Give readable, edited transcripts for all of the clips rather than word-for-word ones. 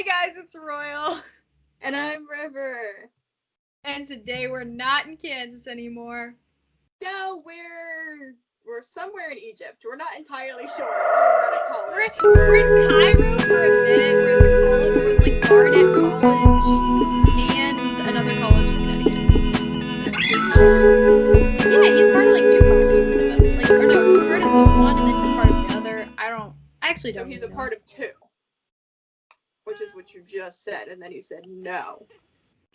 Hey guys, it's Royal. And I'm River. And today we're not in Kansas anymore. No, we're somewhere in Egypt. We're not entirely sure. We're at a college. We're in Cairo for a minute. We're in the college. We're in like Barnett College and another college in Connecticut. Yeah, he's part of like two colleges. He's part of the one and then he's part of the other. I actually don't. So he's a part of two. Which is what you just said, and then you said no.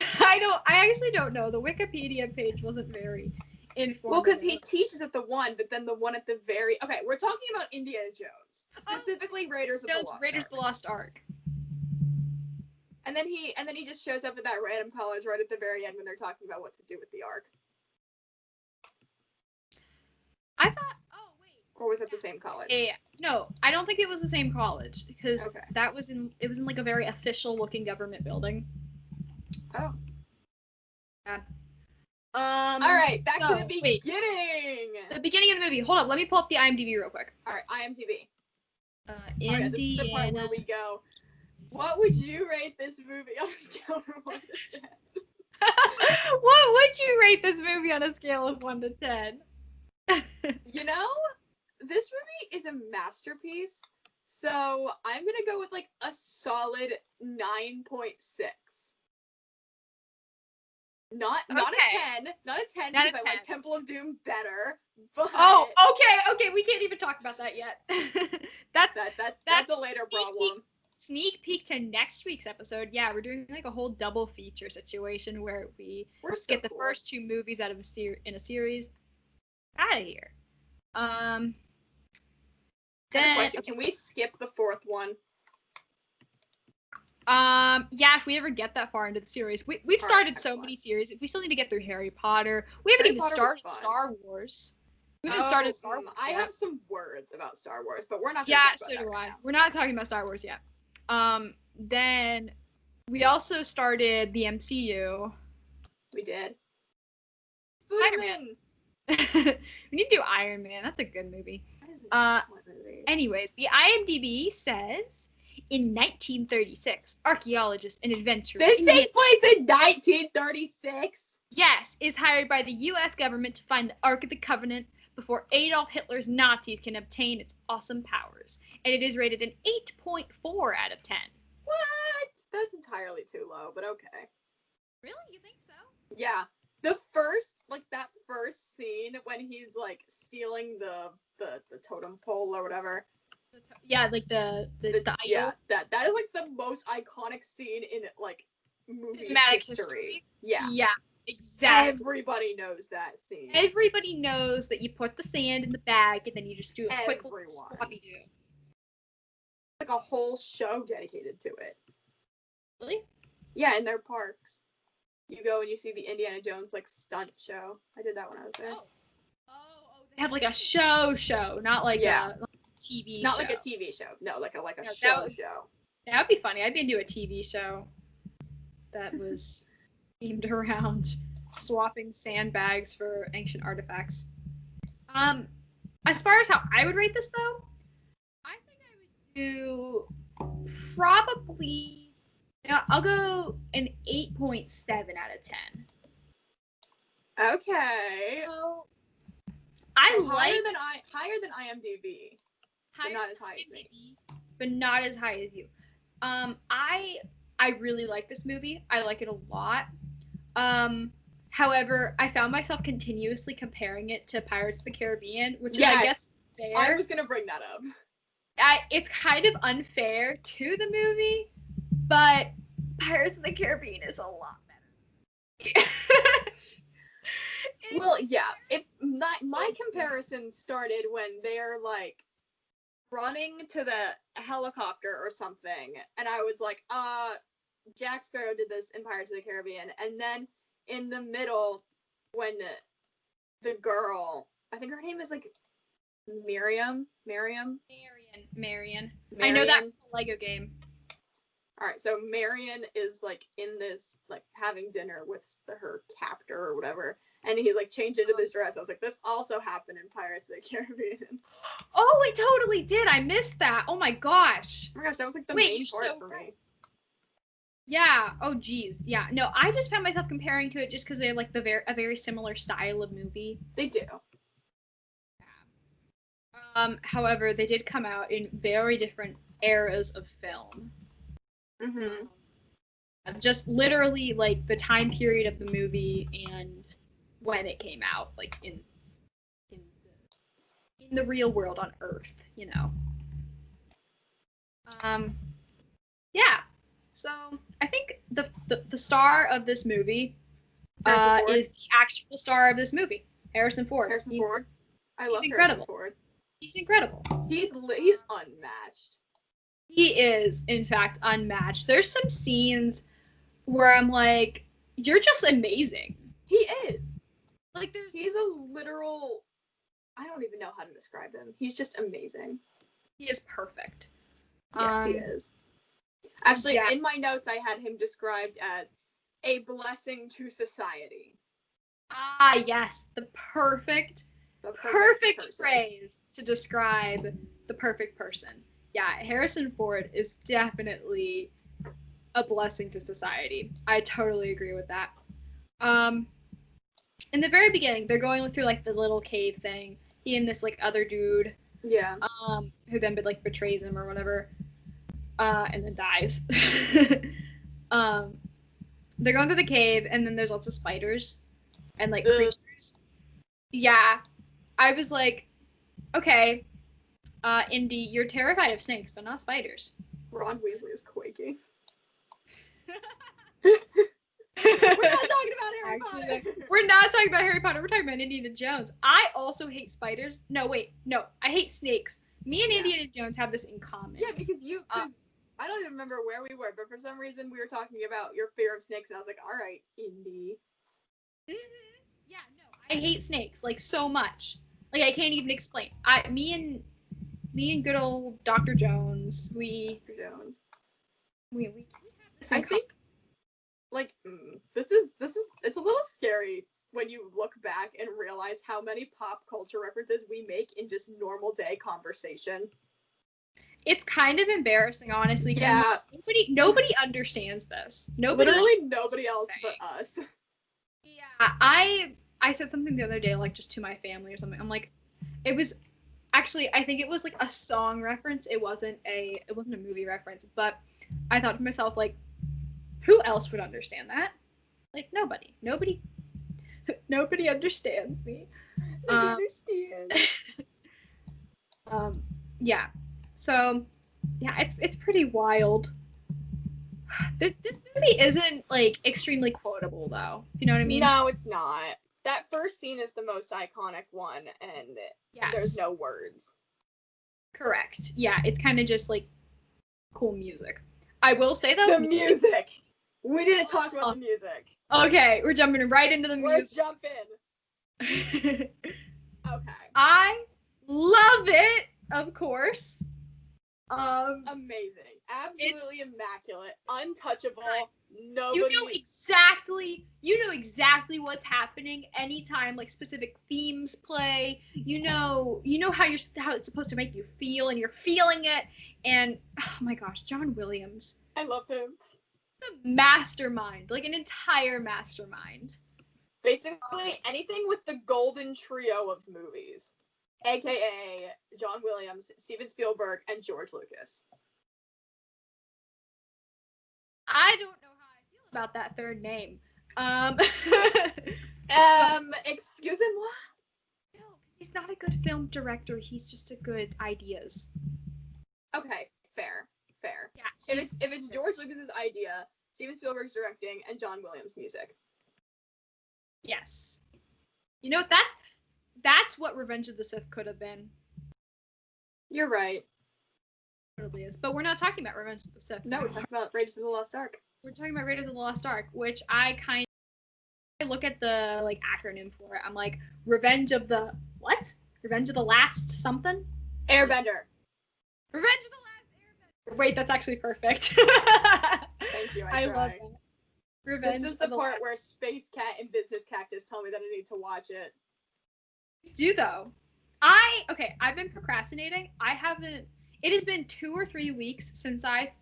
I actually don't know. The Wikipedia page wasn't very informative. Well, because he teaches at the one, but then the one at the very... Okay, we're talking about Indiana Jones. Specifically Raiders of the Lost Ark. Raiders of the Lost Ark. And then he just shows up at that random college right at the very end when they're talking about what to do with the Ark. I thought... Or was it the same college? Yeah. No, I don't think it was the same college because it was in like a very official looking government building. Oh. Yeah. All right, back to the beginning. The beginning of the movie. Hold up, let me pull up the IMDb real quick. All right, IMDb. Indiana. This is the part where we go. What would you rate this movie on a scale from 1 to 10? What would you rate this movie on a scale of 1 to 10? You know, this movie is a masterpiece, so I'm gonna go with like a solid 9.6. Not a 10, not a 10 because I like Temple of Doom better. But okay, we can't even talk about that yet. that's a later problem. Sneak peek to next week's episode. Yeah, we're doing like a whole double feature situation where we get the first two movies out of in a series. Out of here. Can we skip the fourth one? Yeah, if we ever get that far into the series. We've started so many series. We still need to get through Harry Potter. We haven't even started Star Wars. We haven't started Star Wars I have some words about Star Wars, but we're not gonna talk about that right now. We're not talking about Star Wars yet. Then we also started the MCU. We did. Spider-Man. We need to do Iron Man. That's a good movie. That is an excellent movie. Anyways, the IMDb says in 1936, archaeologists and adventurers. This takes place in 1936. Yes, is hired by the U.S. government to find the Ark of the Covenant before Adolf Hitler's Nazis can obtain its awesome powers, and it is rated an 8.4 out of 10. What? That's entirely too low, but okay. Really? You think so? Yeah. That first scene when he's like stealing the totem pole or whatever. Yeah, like the idol. Yeah, that is like the most iconic scene in like movie history. Yeah. Yeah, exactly. Everybody knows that scene. Everybody knows that you put the sand in the bag and then you just do a quick sloppy do. Like a whole show dedicated to it. Really? Yeah, in their parks. You go and you see the Indiana Jones like stunt show. I did that when I was there. They have like a show, not like a TV Not show. like a TV show. No, like a show. That would be funny. I'd be into a TV show that was themed around swapping sandbags for ancient artifacts. As far as how I would rate this though, I think I would do probably. I'll go an 8.7 out of 10. Okay. So, higher than IMDb. But not as high as me. But not as high as you. I really like this movie. I like it a lot. However, I found myself continuously comparing it to Pirates of the Caribbean, which is, I guess, fair. I was gonna bring that up. It's kind of unfair to the movie, but Pirates of the Caribbean is a lot better. Well, yeah. My comparison started when they're like running to the helicopter or something, and I was like, Jack Sparrow did this in Pirates of the Caribbean, and then in the middle when the girl, I think her name is like Marion. I know that from the Lego game. All right, so Marion is like in this, like having dinner with her captor or whatever, and he's like changed into this dress. I was like, this also happened in Pirates of the Caribbean. Oh, it totally did. I missed that. Oh my gosh. Oh my gosh, that was like the main part for me. Yeah. Oh, geez. Yeah. No, I just found myself comparing to it just because they're like a very similar style of movie. They do. However, they did come out in very different eras of film. Mm-hmm. Just literally like the time period of the movie and when it came out, like in in the real world on Earth, you know. Um, yeah. So I think the star of this movie is the actual star of this movie, Harrison Ford. Harrison Ford. I love incredible. Harrison Ford. He's incredible. He's unmatched. He is, in fact, unmatched. There's some scenes where I'm like, you're just amazing. He is. Like, he's a literal. I don't even know how to describe him. He's just amazing. He is perfect. Yes, he is. Actually, yeah. In my notes, I had him described as a blessing to society. Ah, yes, the perfect phrase to describe the perfect person. Yeah, Harrison Ford is definitely a blessing to society. I totally agree with that. In the very beginning, they're going through like the little cave thing. He and this like other dude. Yeah. Who then like betrays him or whatever. And then dies. They're going through the cave, and then there's lots of spiders and like creatures. Yeah, I was like, okay, Indy, you're terrified of snakes, but not spiders. Ron Weasley is quaking. We're not talking about Harry Potter. We're not talking about Harry Potter. We're talking about Indiana Jones. I also hate spiders. No, I hate snakes. Me and Indiana Jones have this in common. Yeah, because I don't even remember where we were, but for some reason we were talking about your fear of snakes, and I was like, all right, Indy. Mm-hmm. Yeah, no, I hate snakes, like, so much. Like, I can't even explain. Me and good old Dr. Jones, we have this in common. Think, like, this is, it's a little scary when you look back and realize how many pop culture references we make in just normal day conversation. It's kind of embarrassing, honestly. Yeah. Nobody understands this. Literally nobody else but us. Yeah, I said something the other day, like, just to my family or something. I'm like, it was, actually, I think it was, like, a song reference. It wasn't a movie reference, but I thought to myself, like, who else would understand that? Like, nobody understands me. Nobody understands. Yeah. So, yeah, it's pretty wild. This movie isn't, like, extremely quotable, though. You know what I mean? No, it's not. That first scene is the most iconic one, and there's no words. Correct. Yeah, it's kind of just, like, cool music. I will say, though... The music! We didn't talk about the music. Okay, we're jumping right into the music. Let's jump in. Okay. I love it, of course. Amazing. Absolutely immaculate. Untouchable. Nobody... You know exactly what's happening anytime, like, specific themes play. You know how it's supposed to make you feel, and you're feeling it. And, oh my gosh, John Williams. I love him. A mastermind, like an entire mastermind. Basically, anything with the golden trio of movies. AKA John Williams, Steven Spielberg, and George Lucas. I don't know how I feel about that third name. Excusez-moi? No, he's not a good film director. He's just a good ideas. Okay, fair. Yeah. If it's George Lucas's idea, Steven Spielberg's directing, and John Williams' music. Yes. You know, that's what Revenge of the Sith could have been. You're right. It totally is. But we're not talking about Revenge of the Sith. No, we're talking about Raiders of the Lost Ark. We're talking about Raiders of the Lost Ark, which I look at the, like, acronym for it. I'm like, Revenge of the what? Revenge of the Last something? Airbender. Revenge of the Last Airbender. Wait, that's actually perfect. Thank you. I love that. Revenge. This is the part where Space Cat and Business Cactus tell me that I need to watch it. Do though. I've been procrastinating. It has been 2 or 3 weeks since I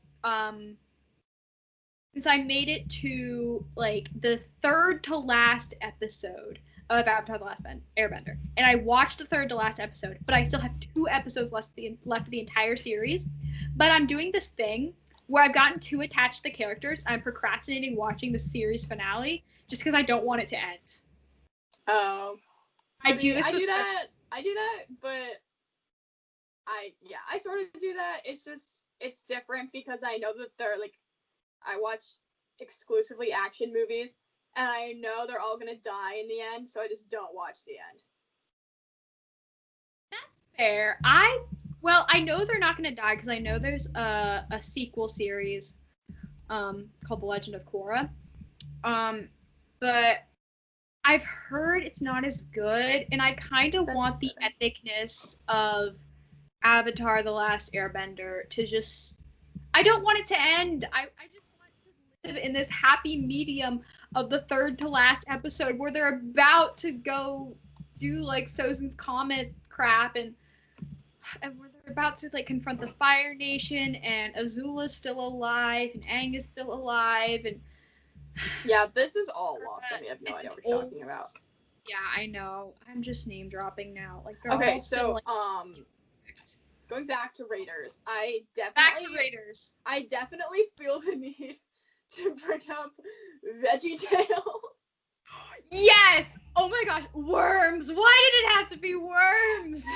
since I made it to like the third to last episode of Avatar: The Last Airbender, and I watched the third to last episode, but I still have 2 episodes left of the entire series. But I'm doing this thing where I've gotten too attached to the characters. I'm procrastinating watching the series finale just because I don't want it to end. Oh. I do this. I do that, but I sort of do that. It's just, it's different because I know that they're like, I watch exclusively action movies, and I know they're all gonna die in the end, so I just don't watch the end. That's fair. I know they're not gonna die because I know there's a sequel series, called The Legend of Korra, but I've heard it's not as good, and I kind of want the epicness of Avatar: The Last Airbender to just. I don't want it to end. I just want to live in this happy medium of the third to last episode where they're about to go do like Sozin's Comet crap and where they're about to like confront the Fire Nation and Azula's still alive and Aang is still alive and. Yeah, this is all lost. I have no idea what you're talking about. Yeah, I know. I'm just name dropping now. Like they're okay, all so still, like, going back to Raiders, I definitely feel the need to bring up VeggieTales. Yes! Oh my gosh, worms! Why did it have to be worms?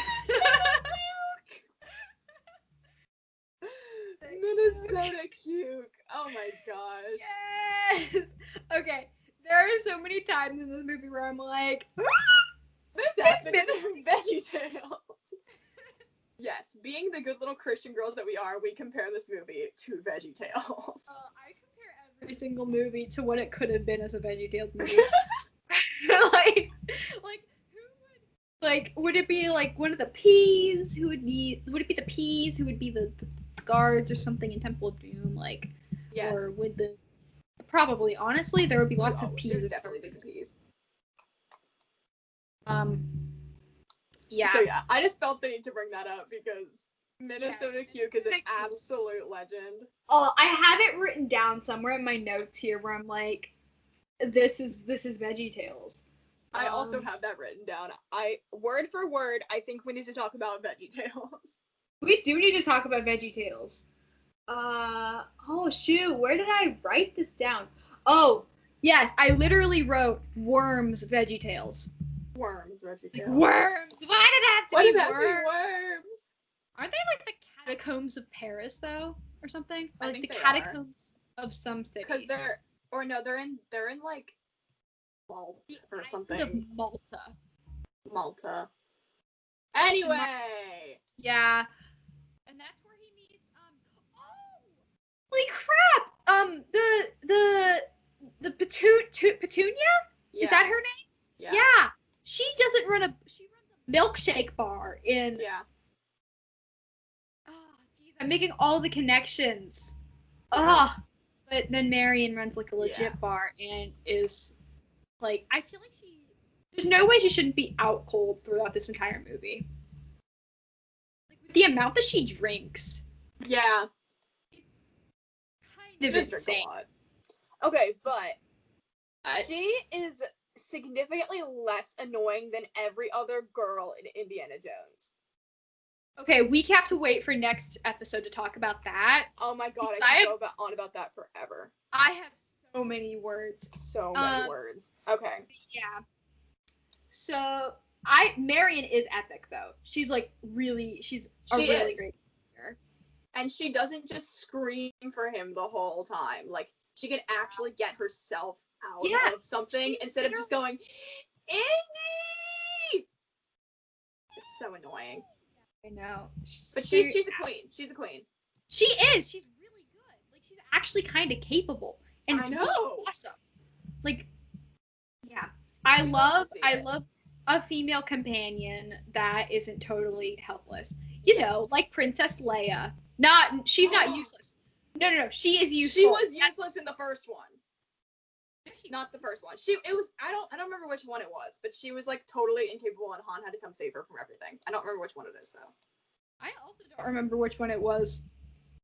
Minnesota Cuke. Oh my gosh. Yes! Okay, there are so many times in this movie where I'm like, this happened in VeggieTales. Yes, being the good little Christian girls that we are, we compare this movie to VeggieTales. I compare every single movie to what it could have been as a VeggieTales movie. like would it be like one of the peas who would it be the peas who would be the guards or something in Temple of Doom, like, yes. Or would the probably honestly there would be lots of peas. There's definitely big peas. Yeah. So yeah, I just felt the need to bring that up because Minnesota Cuke is an absolute legend. Oh, I have it written down somewhere in my notes here where I'm like, this is VeggieTales. I also have that written down. Word for word, I think we need to talk about VeggieTales. We do need to talk about VeggieTales. Oh shoot, where did I write this down? Oh, yes, I literally wrote Worms VeggieTales. Worms VeggieTales. Worms! Why did it have to Why be did that worms? be worms? Aren't they like the catacombs of Paris though, or something? Or I like think the they catacombs of some city. Because they're in like Malta or something. Of Malta. Malta. Anyway. Yeah. And that's where he meets holy crap! The Petunia? Yeah. Is that her name? Yeah. She runs a milkshake bar in. Yeah. Oh, jeez, I'm making all the connections. Oh, but then Marion runs like a legit bar and is like, I feel like there's no way she shouldn't be out cold throughout this entire movie. Like with the amount that she drinks. Yeah. It's kind of insane. A lot. Okay, but she is significantly less annoying than every other girl in Indiana Jones. Okay, we have to wait for next episode to talk about that. Oh my god, I can go on about that forever. I have so many words. So many words. Okay. Yeah. So Marion is epic though. She's like really, she's a really great character. And she doesn't just scream for him the whole time. Like she can actually get herself out of something instead of just going, Indy! It's so annoying. I know. But she's a queen. She's a queen. She is. She's really good. Like she's actually kind of capable. And it's really awesome. Like, yeah. I love a female companion that isn't totally helpless. You know, like Princess Leia. She's not useless. No. She is useful. She was useless in the first one. Not the first one. I don't remember which one it was, but she was like totally incapable and Han had to come save her from everything. I don't remember which one it is though. I also don't remember which one it was.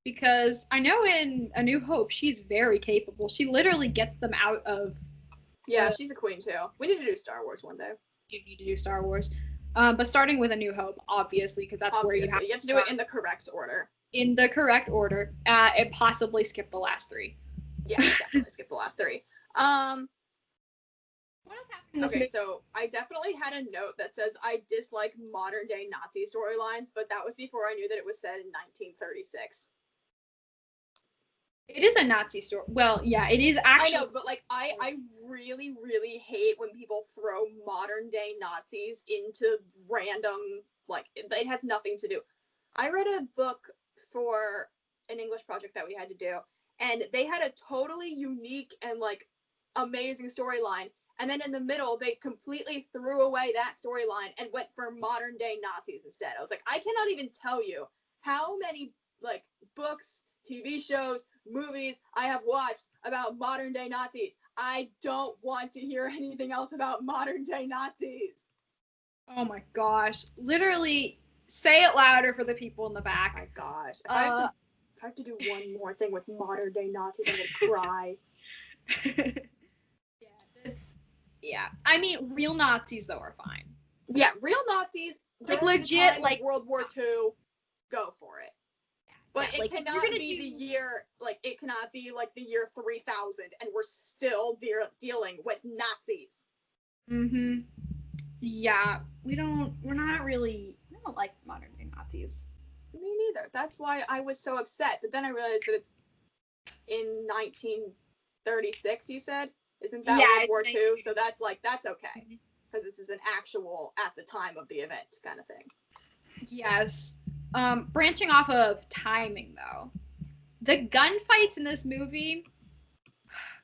Because I know in A New Hope, she's very capable. She literally gets them out of... Yeah, she's a queen, too. We need to do Star Wars one day. You need to do Star Wars. But starting with A New Hope, obviously, because that's where you have to do it in the correct order. In the correct order. And possibly skip the last 3. Yeah, definitely skip the last 3. What has happened in this Okay, so I definitely had a note that says I dislike modern day Nazi storylines, but that was before I knew that it was set in 1936. It is a Nazi story. Well, yeah, it is actually. I know, but like I really, really hate when people throw modern day Nazis into random, like, it has nothing to do. I read a book for an English project that we had to do, and they had a totally unique and like amazing storyline. And then in the middle, they completely threw away that storyline and went for modern day Nazis instead. I was like, I cannot even tell you how many like books, TV shows, movies I have watched about modern day Nazis. I don't want to hear anything else about modern day Nazis. Oh my gosh. Literally, say it louder for the people in the back. Oh my gosh. If I have to do one more thing with modern day Nazis, I'm gonna cry. Yeah, I mean, real Nazis though are fine. Yeah, real Nazis, like legit, like World War II, go for it. Yeah, but it like, cannot be the year, like it cannot be like the year 3000, and we're still dealing with Nazis. Yeah, we don't like modern day Nazis. Me neither. That's why I was so upset. But then I realized that it's in 1936. You said. Isn't that World War II? So that's okay. Because this is an actual at the time of the event kind of thing. Yes. Branching off of timing though. The gunfights in this movie,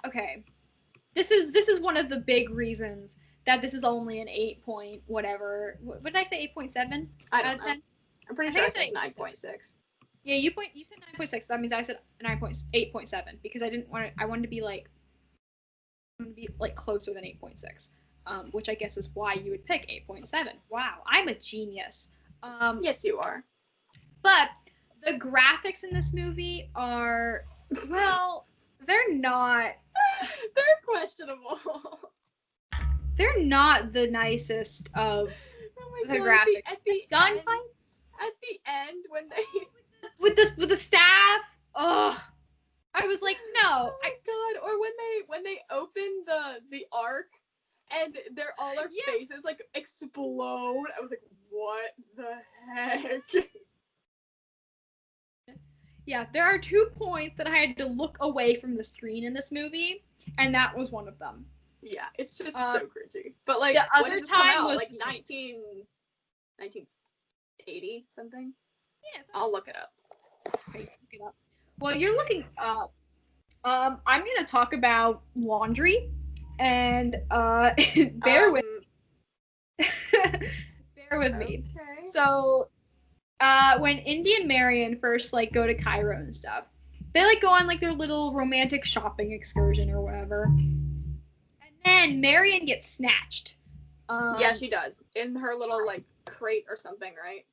okay. This is one of the big reasons that this is only an 8 point whatever. What did I say, 8.7? I don't know. I'm pretty sure I said 9.6. Yeah, you said 9.6. That means I said 8.7 because I wanted to be like closer than 8.6, which I guess is why you would pick 8.7. Wow, I'm a genius. Yes, you are. But the graphics in this movie are, well, they're not. They're questionable. They're not the nicest of the graphics. At the gunfights. At the end, when they with the staff. Oh. I was like, no. Oh my god! Or when they open the ark and all our faces like explode. I was like, what the heck? Yeah, there are 2 points that I had to look away from the screen in this movie, and that was one of them. Yeah, it's just so cringy. But like, the other time was like 1980 something. Yeah, I'll look it up. Okay, look it up. Well, you're looking up. I'm gonna talk about laundry, and bear with me. Okay. So, when Indy and Marion first like go to Cairo and stuff, they like go on like their little romantic shopping excursion or whatever, and then Marion gets snatched. Yeah, she does in her little like crate or something, right?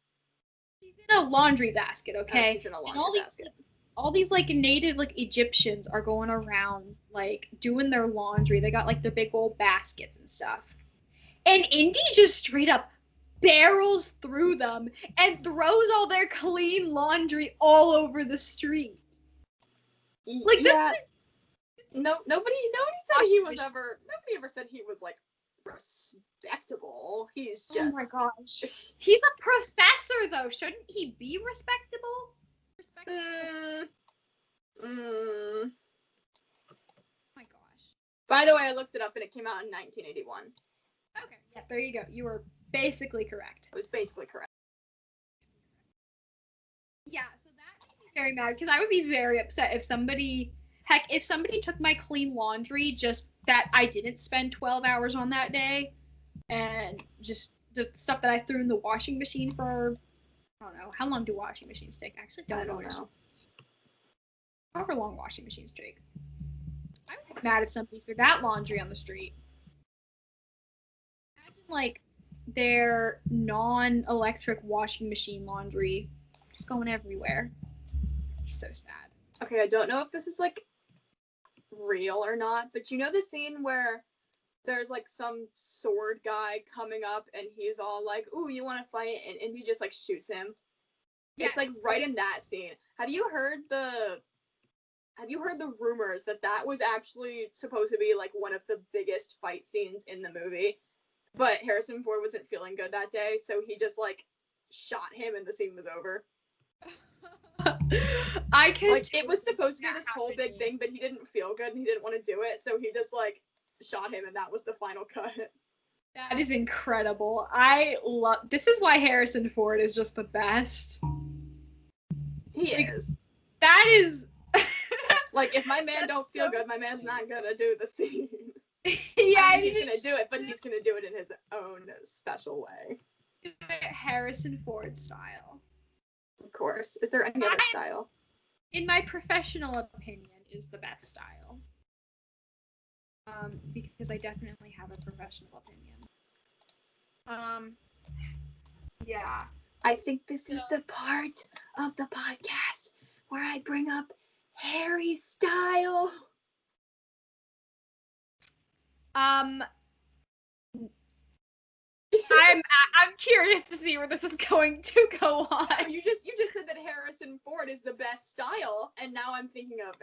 She's in a laundry basket, okay? She's in a laundry basket. All these like native like Egyptians are going around like doing their laundry. They got like their big old baskets and stuff. And Indy just straight up barrels through them and throws all their clean laundry all over the street. Like yeah. Nobody said he was ever. Nobody ever said he was like respectable. He's just. Oh my gosh. He's a professor though. Shouldn't he be respectable? Oh my gosh. By the way, I looked it up and it came out in 1981. Okay, yeah, there you go. You were basically correct. I was basically correct. Yeah, so that made me very mad because I would be very upset if somebody took my clean laundry just that I didn't spend 12 hours on that day and just the stuff that I threw in the washing machine for, I don't know, how long do washing machines take? I actually don't know. However long washing machines take. I would be mad if somebody threw that laundry on the street. Imagine like their non-electric washing machine laundry just going everywhere. be so sad. Okay, I don't know if this is like real or not, but you know the scene where there's like some sword guy coming up and he's all like, "Ooh, you want to fight?" and he just like shoots him. Yeah. It's like right in that scene. Have you heard the rumors that was actually supposed to be like one of the biggest fight scenes in the movie, but Harrison Ford wasn't feeling good that day, so he just like shot him and the scene was over. I can like it was supposed to be this whole big thing, but he didn't feel good and he didn't want to do it, so he just like shot him and that was the final cut. That is incredible. I love. This is why Harrison Ford is just the best. He is. That is. Like if my man don't feel good, my man's not gonna do the scene. Yeah, I mean, he's gonna do it, but he's gonna do it in his own special way. Harrison Ford style. Of course. Is there any other style? In my professional opinion, is the best style. Because I definitely have a professional opinion. Yeah. I think this is the part of the podcast where I bring up Harry's style. I'm curious to see where this is going to go on. You just said that Harrison Ford is the best style, and now I'm thinking of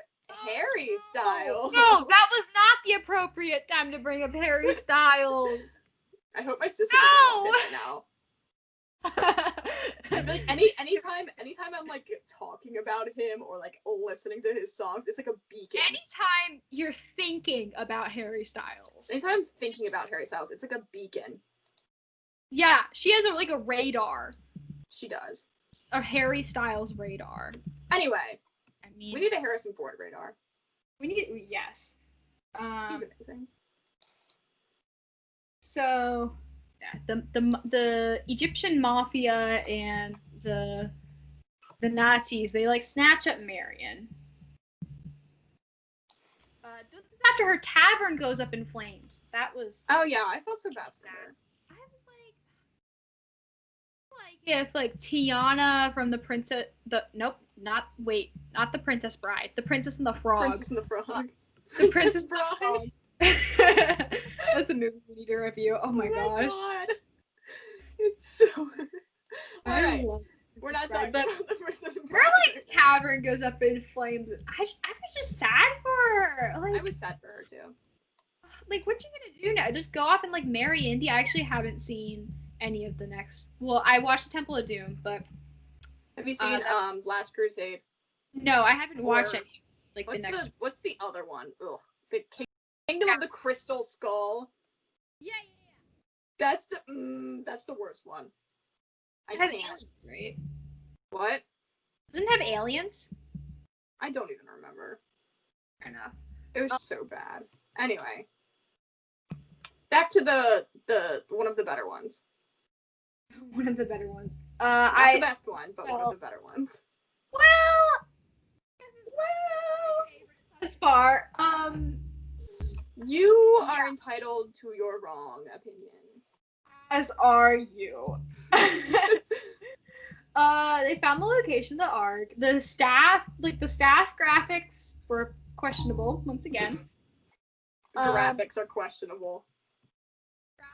Harry's style. No, that was not the appropriate time to bring up Harry Styles. I hope my sister doesn't walk in right now. Like anytime I'm like talking about him or like listening to his songs, it's like a beacon. Anytime you're thinking about Harry Styles. Anytime I'm thinking about Harry Styles, it's like a beacon. Yeah, she has a radar. She does. A Harry Styles radar. Anyway, we need a Harrison Ford radar. Yes. He's amazing. So, yeah, the Egyptian mafia and the Nazis, they like snatch up Marion. This is after her tavern goes up in flames. That was. Oh yeah, I felt so bad for her. I was like if like Tiana from the Princess, not the Princess Bride, the Princess and the Frog. Princess and the Frog. The Princess Bride. That's a movie we need to review. Oh my gosh. God. It's so. Alright. We're not talking about the Princess Bride. Her like tavern goes up in flames. I was just sad for her. Like, I was sad for her too. Like, what you gonna do now? Just go off and like marry Indy? I actually haven't seen any of the next. Well, I watched Temple of Doom, but. Have you seen Last Crusade? No, I haven't watched any. Like the next. What's the other one? Ugh, the Kingdom of the Crystal Skull. Yeah. That's the worst one. I can't. Aliens, right? What? Doesn't it have aliens? I don't even remember. Fair enough. It was so bad. Anyway, back to the one of the better ones. One of the better ones. Not the best one, but one of the better ones. Well, as far. You are entitled to your wrong opinion. As are you. They found the location of the Ark. The staff graphics were questionable once again. Graphics are questionable.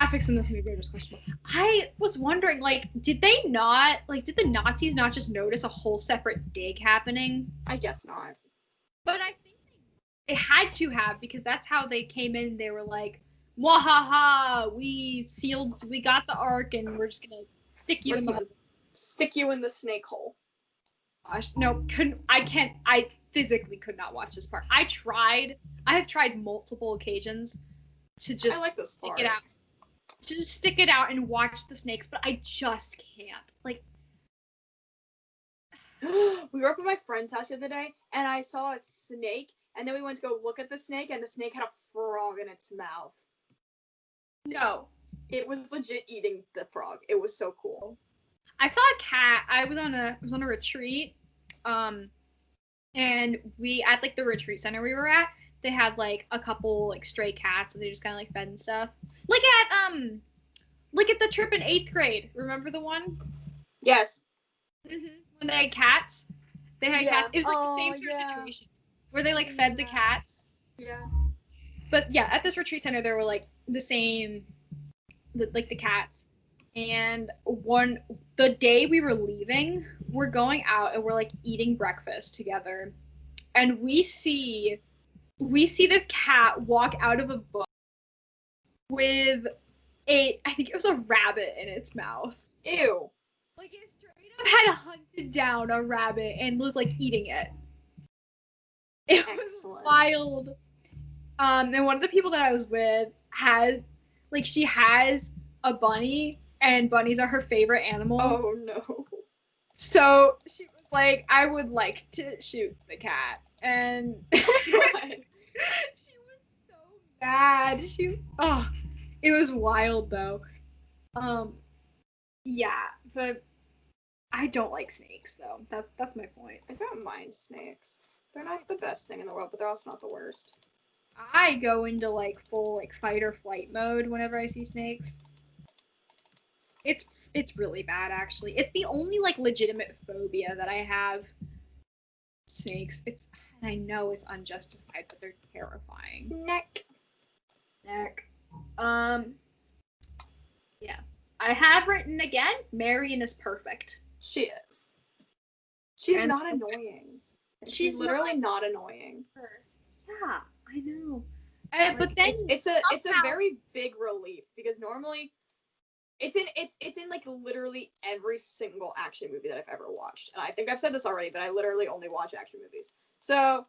Graphics in this movie are just questionable. I was wondering, did the Nazis not just notice a whole separate dig happening? I guess not. But I think they had to have, because that's how they came in. They were like, "Wahaha! We got the Ark, and we're just gonna stick you in the snake hole." Gosh, no, I physically could not watch this part. I have tried multiple occasions to just stick it out and watch the snakes, but I just can't. We were up at my friend's house the other day, and I saw a snake, and then we went to go look at the snake, and the snake had a frog in its mouth. No. It was legit eating the frog. It was so cool. I saw a cat. I was on a retreat, and we at the retreat center we were at, they had a couple stray cats, and they just kind of fed and stuff. Like at the trip in 8th grade. Remember the one? Yes. Mm-hmm. When they had cats, They had Yeah. cats. It was like the Oh, same sort of yeah. situation where they like fed the cats. Yeah. But yeah, at this retreat center, there were like the same, like the cats. And the day we were leaving, we're going out and we're like eating breakfast together, and we see this cat walk out of a book with I think it was a rabbit in its mouth. Ew. Like it straight up had hunted down a rabbit and was like eating it. It was Excellent. wild. And one of the people that I was with she has a bunny, and bunnies are her favorite animal. Oh no. So she was like, I would like to shoot the cat. And she was so mad. It was wild though. Yeah, but I don't like snakes though. That's my point. I don't mind snakes. They're not the best thing in the world, but they're also not the worst. I go into like full like fight or flight mode whenever I see snakes. It's really bad actually. It's the only like legitimate phobia that I have. Snakes. I know it's unjustified, but they're terrifying. Neck. Yeah. I have written again, Marion is perfect. She is. She's And not annoying. She's literally not annoying. Yeah, I know. Like, but then it's a very big relief because normally it's in like literally every single action movie that I've ever watched. And I think I've said this already, but I literally only watch action movies. So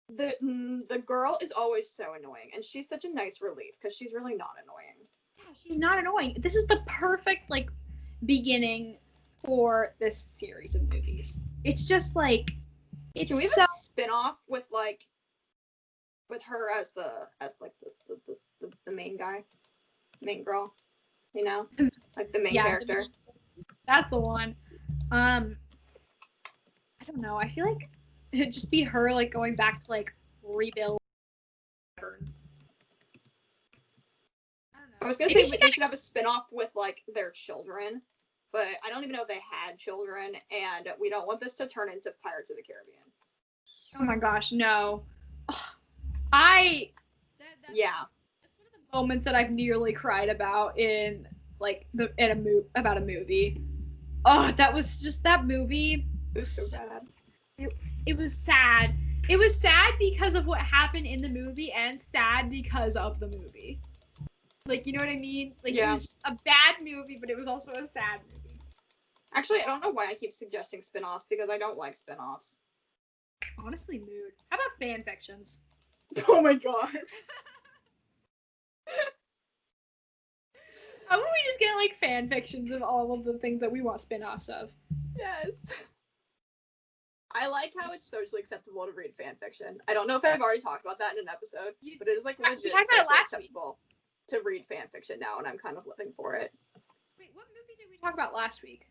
the girl is always so annoying, and she's such a nice relief because she's really not annoying. Yeah, she's not annoying. This is the perfect like beginning for this series of movies. It's just like it's Can we have a spin-off with her as the main guy, main girl, you know, like the main character. That's the one. I don't know. I feel like it'd just be her like going back to like rebuild. I don't know. I was gonna say we should have a spin-off with like their children, but I don't even know if they had children, and we don't want this to turn into Pirates of the Caribbean. Oh my gosh, no. Yeah. That's one of the moments that I've nearly cried about in like about a movie. Oh, that was just that movie. It was so bad. It was sad. It was sad because of what happened in the movie and sad because of the movie. Like, you know what I mean? Like, It was just a bad movie, but it was also a sad movie. Actually, I don't know why I keep suggesting spin-offs because I don't like spin-offs. Honestly, mood. How about fan fictions? Oh my god. How about we just get like fan fictions of all of the things that we want spin-offs of? Yes. I like how it's socially acceptable to read fan fiction. I don't know if I've already talked about that in an episode, but it is like legit talked about it socially last week. acceptable to read fan fiction now, and I'm kind of living for it. Wait, what movie did we talk about last week?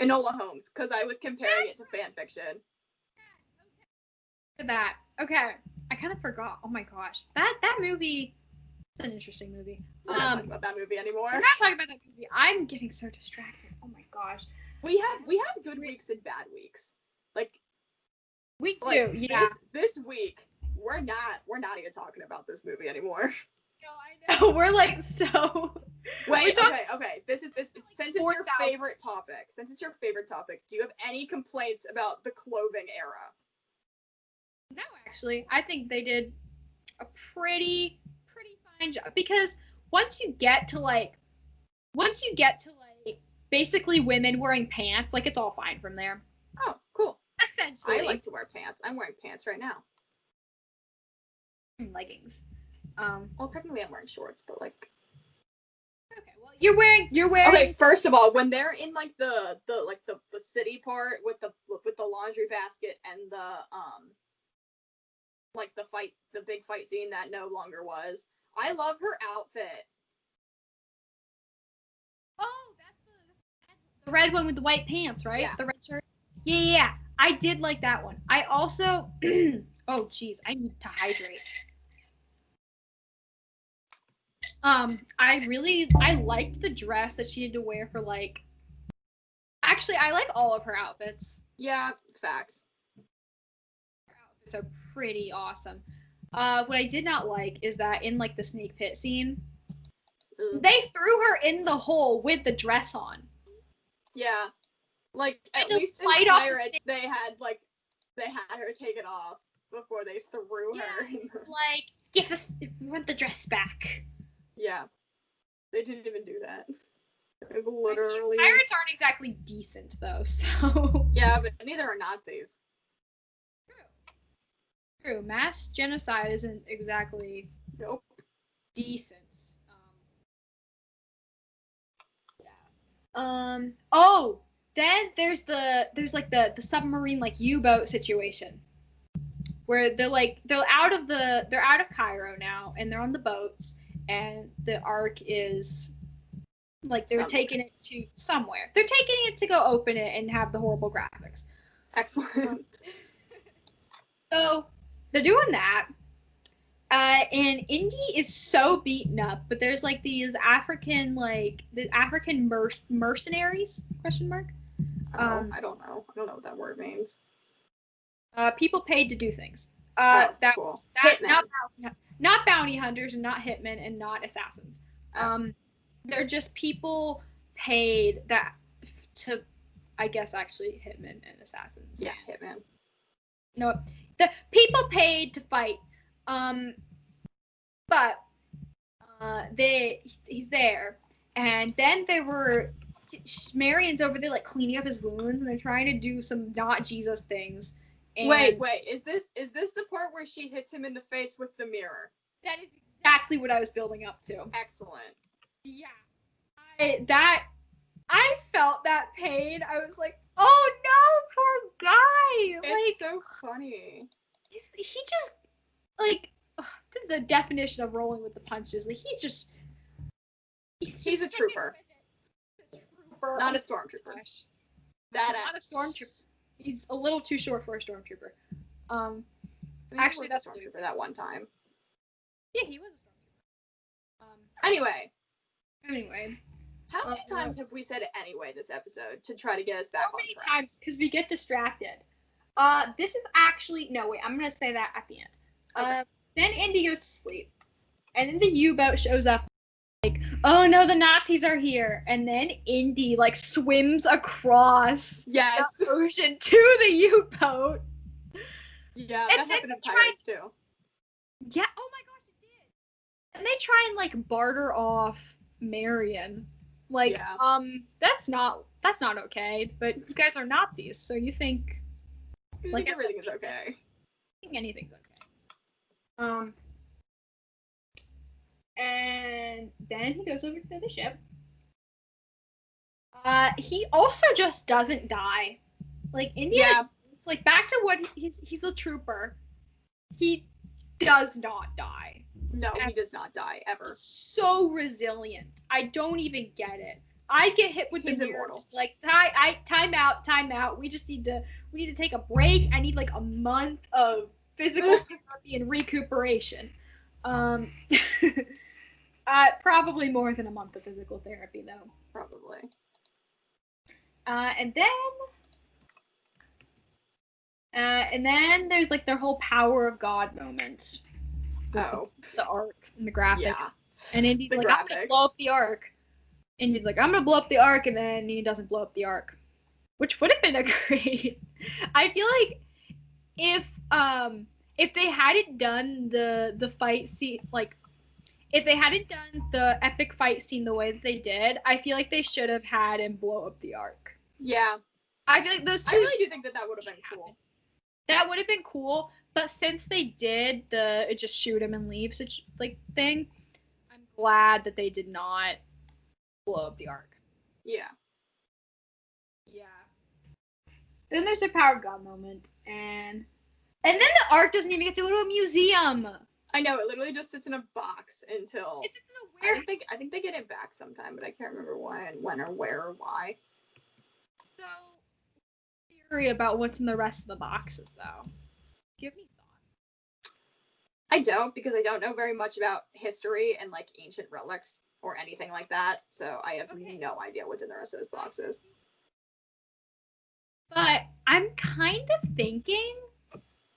Enola Holmes, because I was comparing it to fan fiction. Look at that. Okay. I kind of forgot. Oh my gosh. That movie is an interesting movie. We're not talking about that movie anymore. We're not talking about that movie. I'm getting so distracted. Oh my gosh. We have good weeks and bad weeks. Like we do, yeah. This week we're not even talking about this movie anymore. No, I know. We're like so. Wait, okay. This since it's your favorite topic. Since it's your favorite topic, do you have any complaints about the clothing era? No, actually, I think they did a pretty fine job because once you get to like basically women wearing pants, like it's all fine from there. Oh, cool. Essentially. I like to wear pants. I'm wearing pants right now. Leggings. Well, technically I'm wearing shorts, but like. Okay, well you're wearing. Okay, first of all, when they're in like the city part with the laundry basket and the like the big fight scene that no longer was. I love her outfit. Oh, that's the red one with the white pants, right? Yeah. The red shirt. Yeah. I did like that one. I also oh geez, I need to hydrate. I liked the dress that she had to wear for like. Actually, I like all of her outfits. Yeah, facts. It's a pretty awesome. What I did not like is that in like the snake pit scene, they threw her in the hole with the dress on. Yeah. Like, And at just least in fight off the Pirates, they had her take it off before they threw her. Like, give us, we want the dress back. Yeah. They didn't even do that. It was literally... Pirates aren't exactly decent, though, so... Yeah, but neither are Nazis. True. Mass genocide isn't exactly... Nope. Decent. Oh! Then there's like the submarine like U-boat situation where they're out of Cairo now and they're on the boats and the Ark is like they're taking it to somewhere. They're taking it to go open it and have the horrible graphics. Excellent. So they're doing that. And Indy is so beaten up, but there's like these African mercenaries ? I don't know. I don't know what that word means. People paid to do things. Cool. Not bounty hunters, and not hitmen, and not assassins. They're just people paid to, I guess, actually hitmen and assassins. Yeah, hitmen. No, the people paid to fight. But he's there, and then Marion's over there like cleaning up his wounds, and they're trying to do some not Jesus things. And wait, is this the part where she hits him in the face with the mirror? That is exactly what I was building up to. Excellent. Yeah, I felt that pain. I was like, oh no, poor guy. It's so funny. He just like this is the definition of rolling with the punches. Like he's a trooper. Not a stormtrooper. Not a stormtrooper. He's a little too short for a stormtrooper. Actually, that's a stormtrooper that one time. Yeah, he was a stormtrooper. Anyway. How many times have we said anyway this episode to try to get us back on track? So many times because we get distracted. This is actually no wait. I'm gonna say that at the end. Okay. Then Indy goes to sleep, and then the U-boat shows up. Like, oh no, the Nazis are here, and then Indy like swims across the ocean to the U-boat. Yeah, that happened in Pirates too. Yeah. Oh my gosh, it did. And they try and like barter off Marion. Like, that's not okay. But you guys are Nazis, so you think like everything is okay. I think anything's okay. And then he goes over to the ship. He also just doesn't die. Like India, it's like back to what he's a trooper. He does not die. No, he does not die ever. So resilient. I don't even get it. I get hit with the immortal. Like time out. We need to take a break. I need like a month of physical therapy and recuperation. Probably more than a month of physical therapy though. Probably. And then there's like their whole power of God moment. Oh. The Ark and the graphics. Yeah. And Indy's like, graphics. I'm gonna blow up the Ark. Indy's like, I'm gonna blow up the Ark, and then he doesn't blow up the Ark. Which would have been a great. I feel like if they hadn't done the fight scene, like if they hadn't done the epic fight scene the way that they did, I feel like they should have had him blow up the Ark. Yeah. I feel like those two. I really do think that would have been cool. That would have been cool, but since they did the just shoot him and leave such like thing, I'm glad that they did not blow up the Ark. Yeah. Yeah. Then there's the power of God moment, and then the Ark doesn't even get to go to a museum. I know, it literally just sits in a box until. It sits in a warehouse. I think they get it back sometime, but I can't remember when or where or why. So, theory about what's in the rest of the boxes, though. Do you have any thoughts? I don't, because I don't know very much about history and like ancient relics or anything like that, so I have no idea what's in the rest of those boxes. But I'm kind of thinking,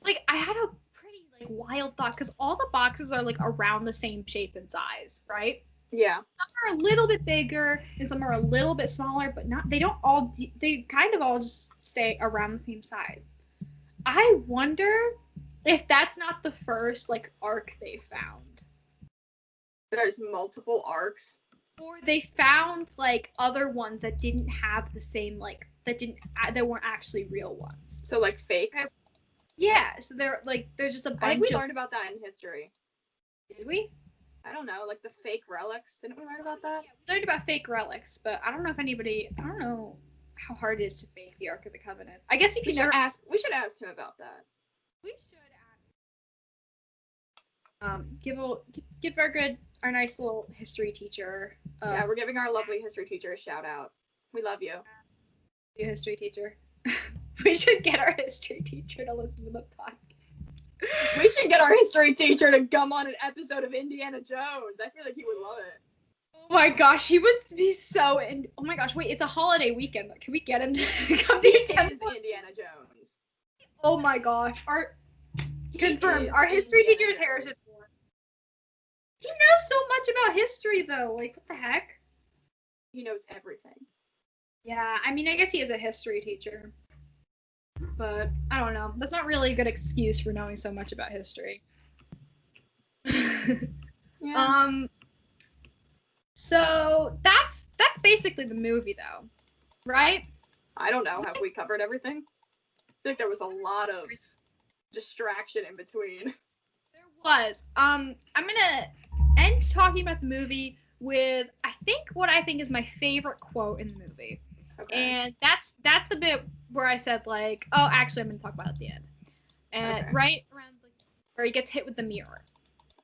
like, I had a pretty, like, wild thought, because all the boxes are, like, around the same shape and size, right? Yeah. Some are a little bit bigger, and some are a little bit smaller, but they don't all, they kind of all just stay around the same size. I wonder if that's not the first, like, Ark they found. There's multiple arcs. Or they found, like, other ones that didn't have the same, like, that weren't actually real ones. So, like, fakes? Yeah, so there's just a bunch I think we learned about that in history. Did we? I don't know, like the fake relics. Didn't we learn about that? Yeah, we learned about fake relics, but I don't know how hard it is to fake the Ark of the Covenant. I guess if you never ask, we should ask him about that. We should ask. Give our nice little history teacher. Yeah, we're giving our lovely history teacher a shout out. We love you. Your history teacher. We should get our history teacher to listen to the podcast. We should get our history teacher to come on an episode of Indiana Jones. I feel like he would love it. Oh my gosh, he would be so oh my gosh, wait, it's a holiday weekend. Can we get him to come to Indiana Jones? Oh my gosh. Confirmed. Our history teacher is Harrison Ford. He knows so much about history, though. Like, what the heck? He knows everything. Yeah, I mean, I guess he is a history teacher. But, I don't know. That's not really a good excuse for knowing so much about history. Yeah. So, that's basically the movie, though. Right? I don't know. Have we covered everything? I think there was a lot of distraction in between. There was. I'm gonna end talking about the movie with what I think is my favorite quote in the movie. Okay. And that's the bit where I said, like, oh, actually I'm gonna talk about it at the end. And okay. Right around where he gets hit with the mirror.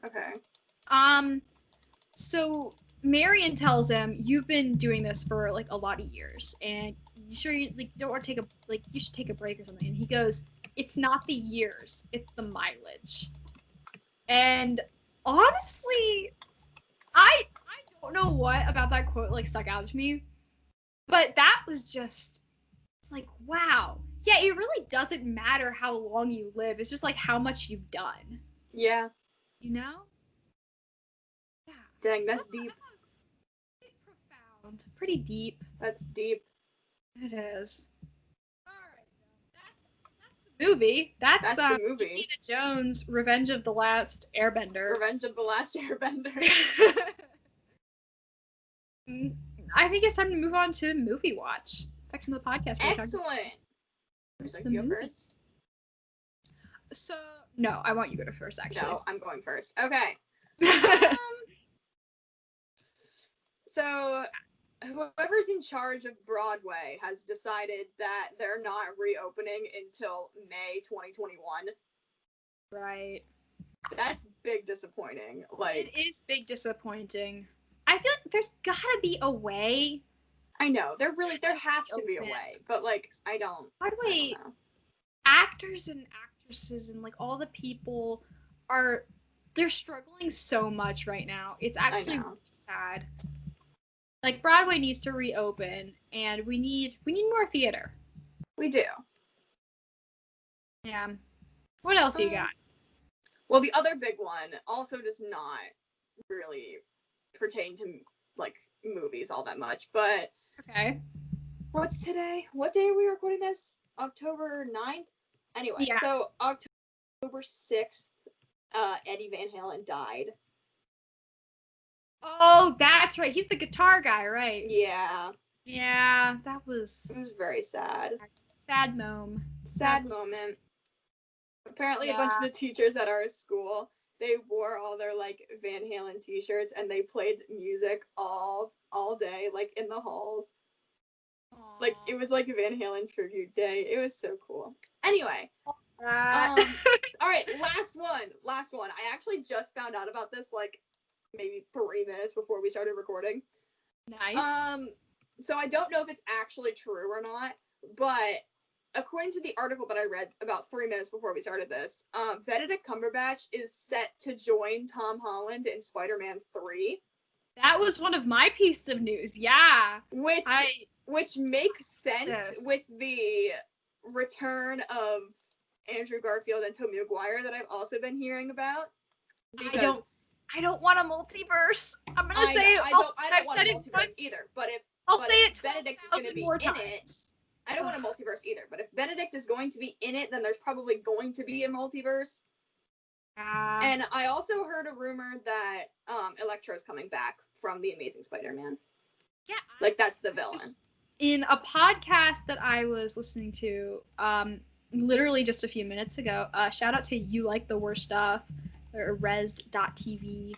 Okay. So Marion tells him, you've been doing this for like a lot of years, and you sure you don't want to you should take a break or something. And he goes, it's not the years, it's the mileage. And honestly, I don't know what about that quote stuck out to me, but that was just, it's like, wow. Yeah, it really doesn't matter how long you live. It's just like how much you've done. Yeah. You know? Yeah. Dang, that's deep. That was pretty profound. Pretty deep. That's deep. It is. Alright, that's the movie. That's the movie. Indiana Jones, Revenge of the Last Airbender. Revenge of the Last Airbender. I think it's time to move on to movie watch section of the podcast. Excellent. Would you like to go first? So, no, I want you to go first, actually. No, I'm going first. Okay. So, whoever's in charge of Broadway has decided that they're not reopening until May 2021. Right. That's big disappointing. It is big disappointing. I feel like there's gotta be a way. I know, there has to be a way, but I don't. Broadway actors and actresses and all the people they're struggling so much right now. It's actually really sad. Broadway needs to reopen, and we need more theater. We do. Yeah. What else do you got? Well, the other big one also does not really pertain to movies all that much, but okay. What's today? What day are we recording this? October 9th? Anyway, yeah. So October 6th, Eddie Van Halen died. Oh, that's right. He's the guitar guy, right? Yeah. Yeah, it was very sad. Sad moment. Apparently, a bunch of the teachers at our school, they wore all their Van Halen t-shirts, and they played music all day, in the halls. Aww. It was a Van Halen tribute day. It was so cool. Anyway. All right, last one. I actually just found out about this maybe 3 minutes before we started recording. Nice. So I don't know if it's actually true or not, but according to the article that I read about 3 minutes before we started this, Benedict Cumberbatch is set to join Tom Holland in Spider-Man 3. That was one of my pieces of news, yeah. Which makes sense with the return of Andrew Garfield and Tobey Maguire that I've also been hearing about. I don't want a multiverse. I'm gonna say it. I don't want a multiverse either. But I'll say it. Benedict is going to be in it. I don't want a multiverse either. But if Benedict is going to be in it, then there's probably going to be a multiverse. And I also heard a rumor that Electro's coming back from The Amazing Spider-Man. Yeah. Like, that's the villain. In a podcast that I was listening to, literally just a few minutes ago, shout out to You Like the Worst Stuff, their res.tv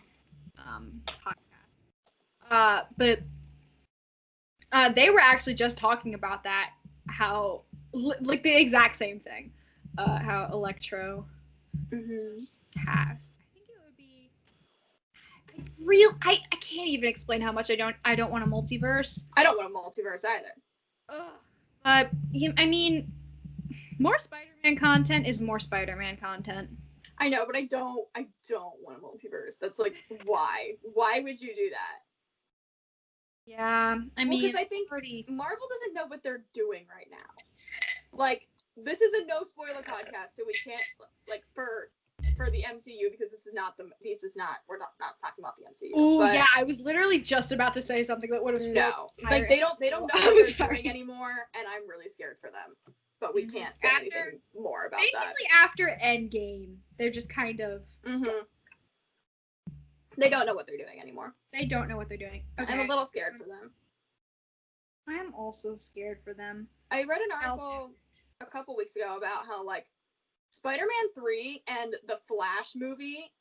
podcast. But they were actually just talking about that, how, like, the exact same thing, how Electro cast. I think it would be I can't even explain how much I don't want a multiverse. I don't want a multiverse either. But I mean, more Spider-Man content is more Spider-Man content. I know, but I don't want a multiverse. That's like, why? Why would you do that? Yeah, I mean, because I think Marvel doesn't know what they're doing right now. Like, this is a no spoiler podcast, so we can't, like, for the MCU, because we're not talking about the MCU. Oh yeah, I was literally just about to say something that would have like, they don't know what they're doing anymore, and I'm really scared for them. But we can't say anything more about that. Basically, after Endgame, they're just kind of they don't know what they're doing anymore. They don't know what they're doing. Okay. I'm a little scared for them. I am also scared for them. I read an article a couple weeks ago about how, like, Spider-Man 3 and the Flash movie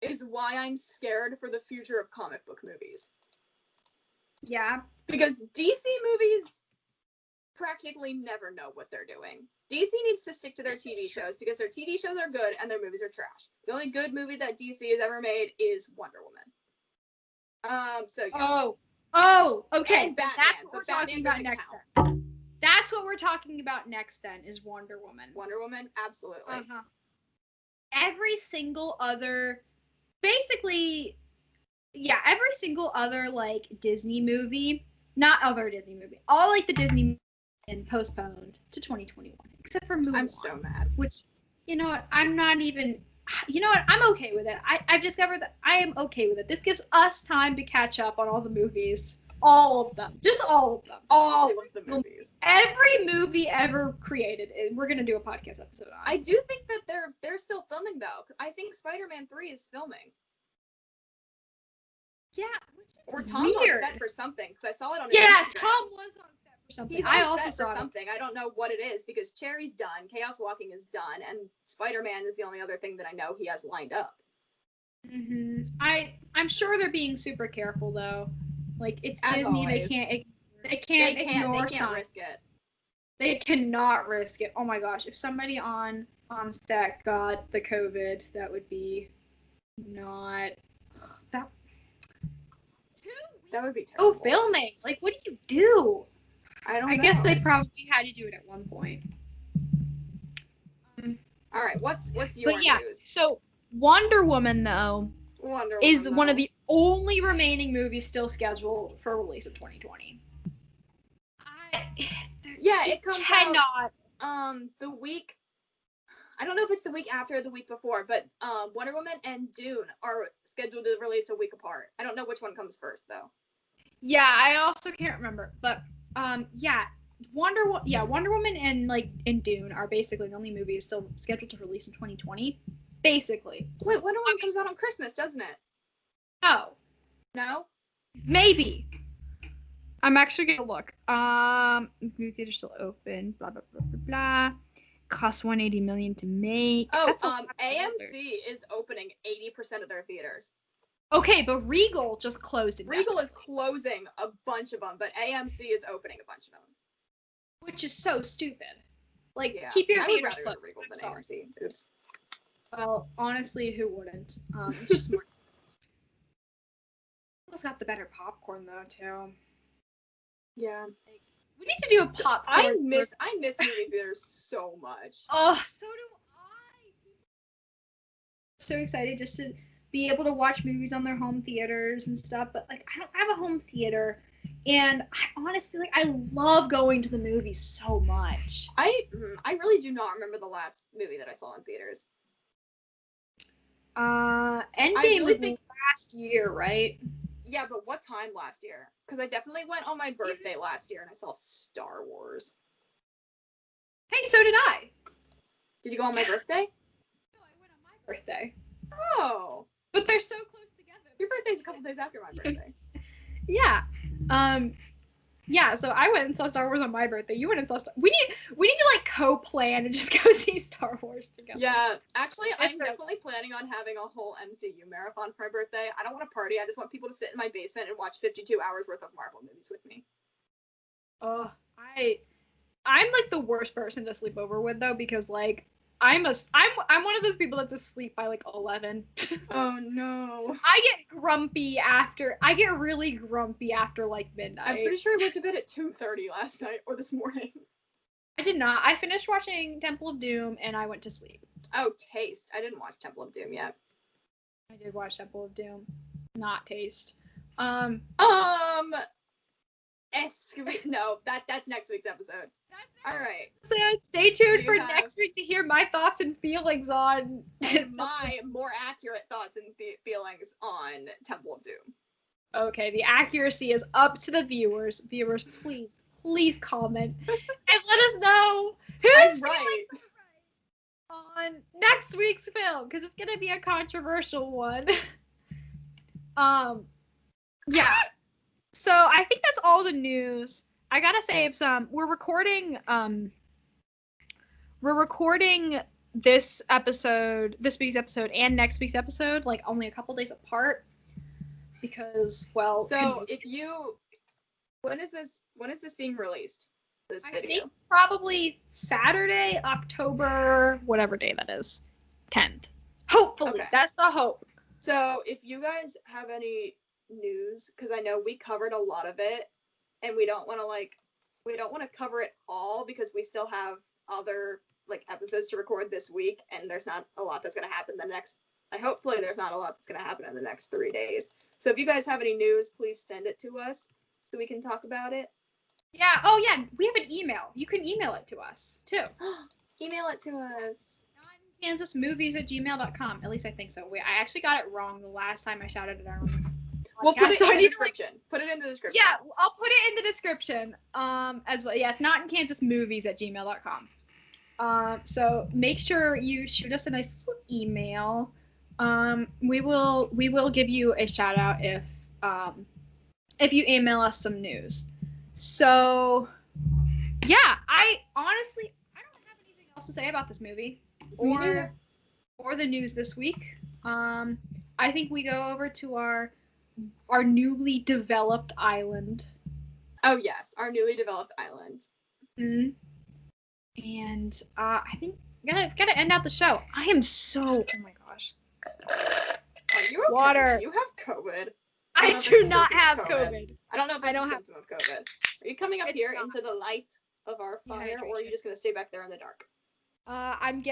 is why I'm scared for the future of comic book movies. Yeah. Because DC movies practically never know what they're doing. DC needs to stick to their TV shows because their TV shows are good and their movies are trash. The only good movie that DC has ever made is Wonder Woman. So yeah. Oh, okay. And Batman, that's what we're talking about next then. That's what we're talking about next then, is Wonder Woman. Wonder Woman, absolutely. Every single other, basically, every single other, like, Disney movie, not other Disney movie, all, like, the Disney movies and postponed to 2021, except for Mulan. I'm so mad. Which, you know what, I'm okay with it. I've discovered that I am okay with it. This gives us time to catch up on all the movies. All of them. Just all of them. All of the movies. Every movie ever created. We're going to do a podcast episode on. I do think that they're still filming, though. I think Spider-Man 3 is filming. Yeah. Or Tom was set for something, because I saw it on Instagram. Yeah, Tom was on set for something. He's on set for something. I don't know what it is, because Cherry's done, Chaos Walking is done, and Spider-Man is the only other thing that I know he has lined up. I'm sure they're being super careful, though. Like, it's As Disney. Always. They can't ignore They can't risk it. They cannot risk it. Oh my gosh, if somebody on set got the COVID, that would be not that would be terrible. Oh, filming. Like, what do you do? I guess they probably had to do it at one point. All right, what's your news? So Wonder Woman, though, is one of the only remaining movies still scheduled for release in 2020. It comes out the week. I don't know if it's the week after or the week before, but Wonder Woman and Dune are scheduled to release a week apart. I don't know which one comes first, though. Yeah, I also can't remember, but Wonder Woman and Dune are basically the only movies still scheduled to release in 2020. Basically. Wait, Wonder Woman comes out on Christmas, doesn't it? Oh. No? Maybe. I'm actually gonna look. Movie theater's still open. Blah blah blah blah blah. Cost $180 million to make. Oh, AMC is opening 80% of their theaters. Okay, but Regal just closed. Regal is closing a bunch of them, but AMC is opening a bunch of them. Which is so stupid. Like, keep your theaters closed. Regal than AMC. Oops. Well, honestly, who wouldn't? It's just more. Regal's got the better popcorn though, too. Yeah. Like, we need to do a popcorn. I miss movie theaters so much. Oh, so do I. So excited just to be able to watch movies on their home theaters and stuff, but like I don't have a home theater, And I honestly, I love going to the movies so much. I really do not remember the last movie that I saw in theaters. Endgame was last year, right? Yeah, but what time last year? Because I definitely went on my birthday last year and I saw Star Wars. Hey, so did I. Did you go on my birthday? No, I went on my birthday. Oh. But they're so close together. Your birthday's a couple days after my birthday. Yeah. Yeah, so I went and saw Star Wars on my birthday. You went and saw We need to like co-plan and just go see Star Wars together. Yeah, actually, I'm definitely planning on having a whole MCU marathon for my birthday. I don't want to party. I just want people to sit in my basement and watch 52 hours worth of Marvel movies with me. Oh, I'm like the worst person to sleep over with though, because like I'm one of those people that just sleep by like 11. Oh no. I get really grumpy after like midnight. I'm pretty sure I went to bed at 2:30 last night or this morning. I did not. I finished watching Temple of Doom and I went to sleep. Oh, Taste. I didn't watch Temple of Doom yet. I did watch Temple of Doom. Not Taste. No, that's next week's episode. All right. So stay tuned for next week to hear my thoughts and feelings on my more accurate thoughts and feelings on Temple of Doom. Okay, the accuracy is up to the viewers. Viewers, please comment and let us know who's right on next week's film, because it's gonna be a controversial one. Yeah. So I think that's all the news. I gotta save some. We're recording this week's episode and next week's episode, like only a couple days apart. Because, well, so when is this being released? This video? I think probably Saturday, October, whatever day that is, 10th. Hopefully, okay. That's the hope. So if you guys have any news, because I know we covered a lot of it, and we don't want to cover it all because we still have other like episodes to record this week, and there's not a lot that's gonna happen hopefully there's not a lot that's gonna happen in the next 3 days. So if you guys have any news, please send it to us so we can talk about it. Yeah. Oh yeah, we have an email. You can email it to us too. Email it to us. KansasMovies@gmail.com. At least I think so. Wait, I actually got it wrong the last time I shouted it out. We'll put it in the description. Put it in the description. Yeah, I'll put it in the description. As well. Yeah, it's NotInKansasMovies@gmail.com. So make sure you shoot us a nice little email. We will give you a shout out if you email us some news. So yeah, I honestly don't have anything else to say about this movie or the news this week. I think we go over to our newly developed island. Oh yes, our newly developed island. Mm-hmm. And I think gotta end out the show. I am so oh my gosh. Are you okay? Water. You have COVID. I do not have COVID. I don't know if it's a symptom of COVID. Are you coming up here into the light of our fire, or are you just gonna stay back there in the dark? I'm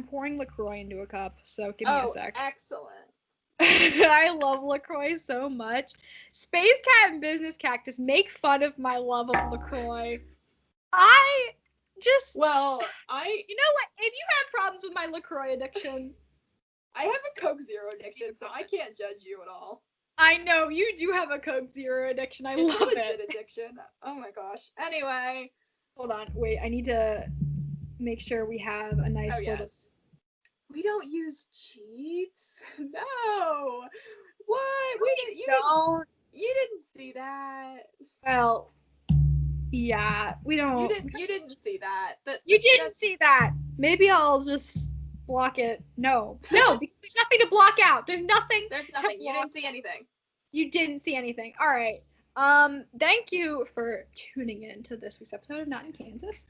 pouring LaCroix into a cup, so give me a sec. Excellent. I love LaCroix so much. Space Cat and Business Cactus make fun of my love of LaCroix. You know what? If you have problems with my LaCroix addiction, I have a Coke Zero addiction, so I can't judge you at all. I know you do have a Coke Zero addiction. I love it. It's a legit addiction. Oh my gosh. Anyway, hold on. Wait, I need to make sure we have a nice little. We don't use cheats. No. What? You didn't see that. Well, yeah, we don't. You didn't see that. You didn't see that. Maybe I'll just block it. No, because there's nothing to block out. There's nothing. You didn't see anything. You didn't see anything. All right. Thank you for tuning in to this week's episode of Not in Kansas.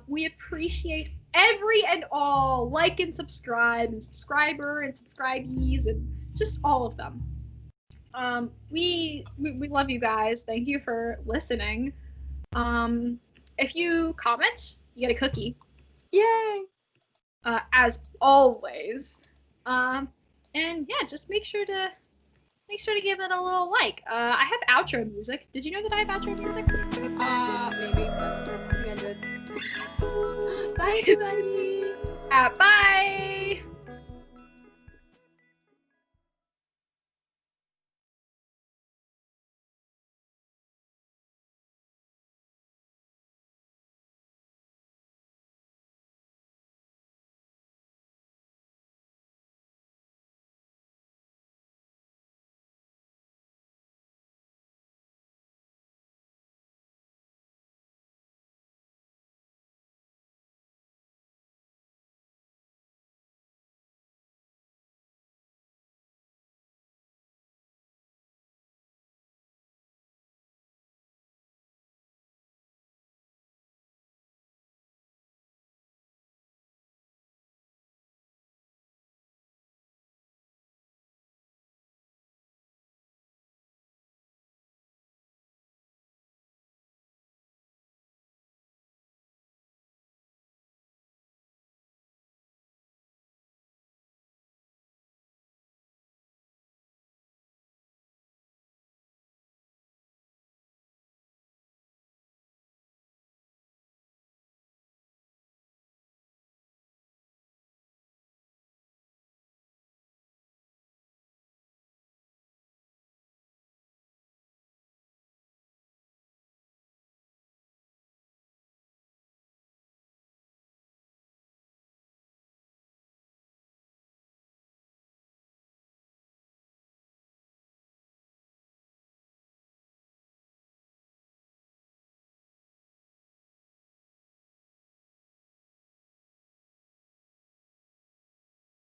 We appreciate every and all like and subscribe and subscriber and subscribees and just all of them. We love you guys. Thank you for listening. If you comment, you get a cookie. Yay! As always. And yeah, just make sure to make sure to give it a little like. I have outro music. Did you know that I have outro music? Maybe. I think I did. Bye, everybody. Bye.